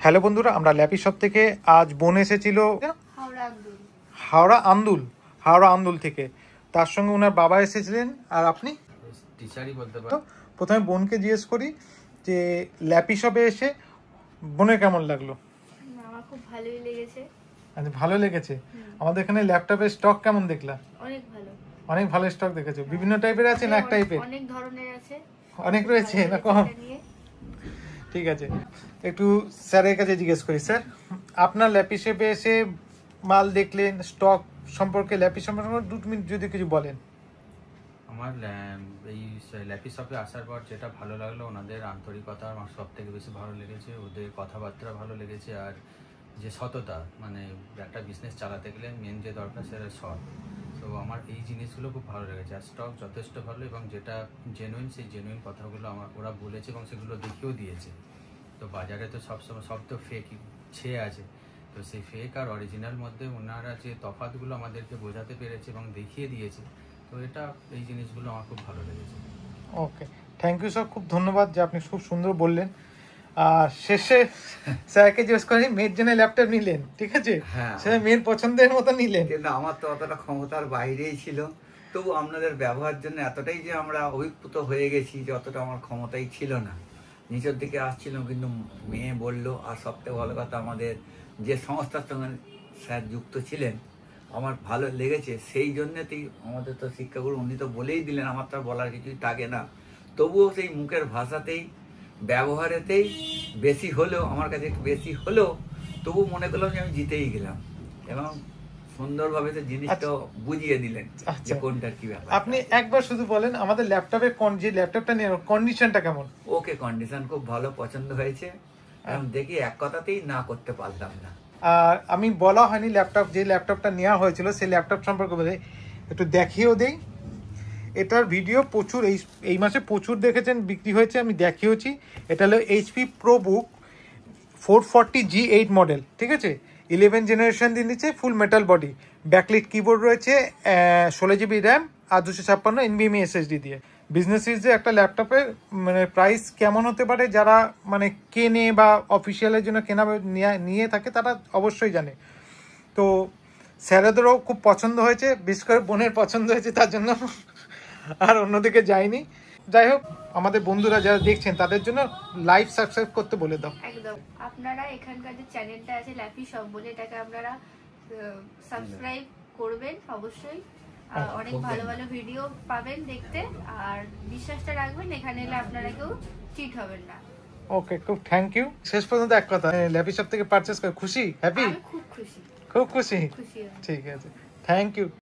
Hello বন্ধুরা, আমরা lappy shop থেকে আজ বোন এসেছিল হাওড়া আন্দুল থেকে। তার সঙ্গে ওনার বাবা এসেছিলেন। আর আপনি টিচারই বলতে পারেন। প্রথমে বোনকে জিজ্ঞেস করি যে ল্যাপি শপে এসে বোনের কেমন লাগলো? আমার খুব ভালোই লেগেছে। আচ্ছা, ভালো লেগেছে। আমাদের এখানে ল্যাপটপের স্টক কেমন দেখলা? অনেক ভালো। অনেক ভালো স্টক দেখেছো? বিভিন্ন টাইপের আছে না এক টাইপের? অনেক ধরনের আছে। অনেক রয়েছে না কম? ঠিক আছে, একটু স্যারের কাছে জিজ্ঞেস করি। স্যার, আপনার ল্যাপি শপে এসে মাল দেখলেন, স্টক সম্পর্কে, ল্যাপি সম্পর্কে 2 মিনিট যদি কিছু বলেন। আমার এই ল্যাপি শপে আসার পর যেটা ভালো লাগলো, ওনাদের আন্তরিকতা আমার সব থেকে বেশি ভালো লেগেছে। ওদের কথাবার্তা ভালো লেগেছে। আর যে সততা, মানে একটা বিজনেস চালাতে গেলে মেন যে দরকার সেটা সৎ। তো আমার এই জিনিসগুলো খুব ভালো লেগেছে। আর স্টক যথেষ্ট ভালো, এবং যেটা জেনুইন সেই জেনুইন কথাগুলো ওরা বলেছে এবং সেগুলো দেখিয়েও দিয়েছে। তো বাজারে তো সবসময় সব তো ফেক ছেয়ে আছে। তো সেই ফেক আর অরিজিনাল মধ্যে ওনারা যে তফাৎগুলো আমাদেরকে বোঝাতে পেরেছে এবং দেখিয়ে দিয়েছে, তো এটা এই জিনিসগুলো আমার খুব ভালো লেগেছে। ওকে, থ্যাংক ইউ স্যার, খুব ধন্যবাদ যে আপনি খুব সুন্দর বললেন। আর শেষে স্যারকে জিজ্ঞেস করি, মেয়ের জন্য ল্যাপটপ নিলেন, ঠিক আছে? হ্যাঁ, সে মেয়ের পছন্দের মতো নিলেন। কিন্তু আমার তো অতটা ক্ষমতার বাইরেই ছিল। তবু আপনাদের ব্যবহার জন্য এতটাই যে আমরা অভিভূত হয়ে গেছি, যে অতটা আমার ক্ষমতাই ছিল না। নিচের দিকে আসছিল, কিন্তু মেয়ে বললো। আর সবথেকে ভালো কথা, আমাদের যে সংস্থার সঙ্গে স্যার যুক্ত ছিলেন, আমার ভালো লেগেছে। সেই জন্যতেই আমাদের তো শিক্ষাগুরু, উনি তো বলেই দিলেন, আমার তো বলার কিছুই থাকে না। তবুও সেই মুখের ভাষাতেই, ব্যবহারেতেই বেশি হলেও, আমার কাছে একটু বেশি হলেও, তবু মনে করলাম যে আমি জিতেই গেলাম। এবং সুন্দরভাবে তো জিনিসটা বুঝিয়ে দিলেন যে কোনটা কি ব্যাপার। আপনি একবার শুধু বলেন আমাদের ল্যাপটপের যে ল্যাপটপটা নিয়ে কন্ডিশনটা কেমন? ওকে, কন্ডিশন খুব ভালো, পছন্দ হয়েছে। এখন দেখি, এক কথাতেই না করতে পারলাম না। আর আমি বলা হয়নি যে ল্যাপটপটা নেওয়া হয়েছিল সেই ল্যাপটপ সম্পর্কে বলে একটু দেখিয়েও দেই। এটার ভিডিও প্রচুর এই মাসে প্রচুর দেখেছেন, বিক্রি হয়েছে, আমি দেখিয়েছি। এটা হলো HP ProBook 440G8 মডেল, ঠিক আছে? 11 জেনারেশন দিয়ে নিচ্ছে, ফুল মেটাল বডি, ব্যাকলিট কিবোর্ড রয়েছে, 16GB র্যাম আর 256 NVMe SSD দিয়ে। বিজনেস সিরিজে একটা ল্যাপটপের মানে প্রাইস কেমন হতে পারে, যারা মানে কেনে বা অফিসিয়ালের জন্য কেনা নিয়ে থাকে তারা অবশ্যই জানে। তো স্যারেদেরও খুব পছন্দ হয়েছে, বিশেষ করে বোনের পছন্দ হয়েছে, তার জন্য আর অন্যদিকে যায়নি। যাই হোক, আমাদের বন্ধুরা যারা দেখছেন তাদের জন্য লাইভ সাবস্ক্রাইব করতে বলে দাও। একদম, আপনারা এখানকার যে চ্যানেলটা আছে ল্যাপি শপ বলে, এটাকে আপনারা সাবস্ক্রাইব করবেন অবশ্যই। অনেক ভালো ভালো ভিডিও পাবেন দেখতে। আর বিশ্বাসটা রাখবেন, এখানে এলে আপনারা কেউ চিট হবেন না। ওকে, খুব থ্যাংক ইউ। শেষ পর্যন্ত এক কথা, ল্যাপি শপ থেকে পারচেজ করে খুশি, হ্যাপি? খুব খুশি, খুব খুশি। খুশি। ঠিক আছে, থ্যাংক ইউ।